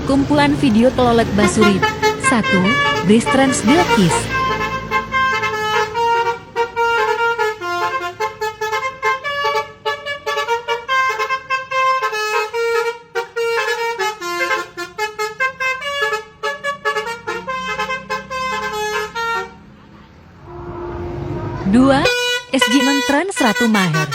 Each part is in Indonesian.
Kumpulan video Telolet Basuri. 1. Breast Trans Bilkis. Dua. SG Trans Ratu Maher.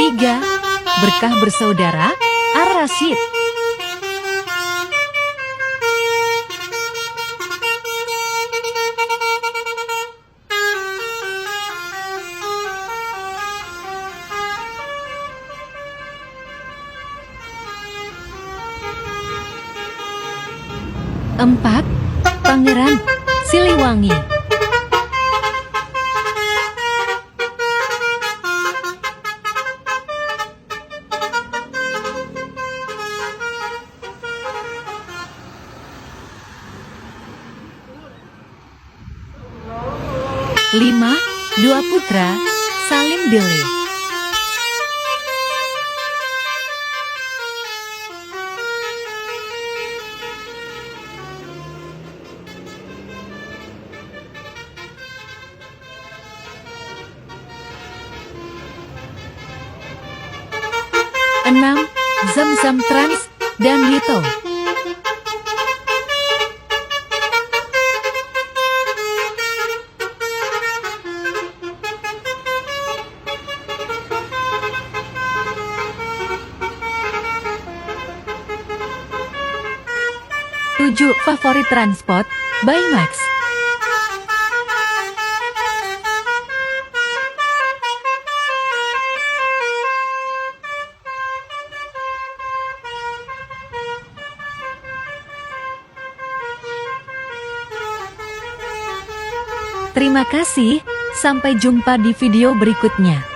Tiga. Berkah Bersaudara, Ar-Rasyid. Empat. Pangeran Siliwangi. Lima. Dua putra Salim Dele. Enam. Zam Trans dan Hito. Tujuh. Favorit Transport by Max. Terima kasih, sampai jumpa di video berikutnya.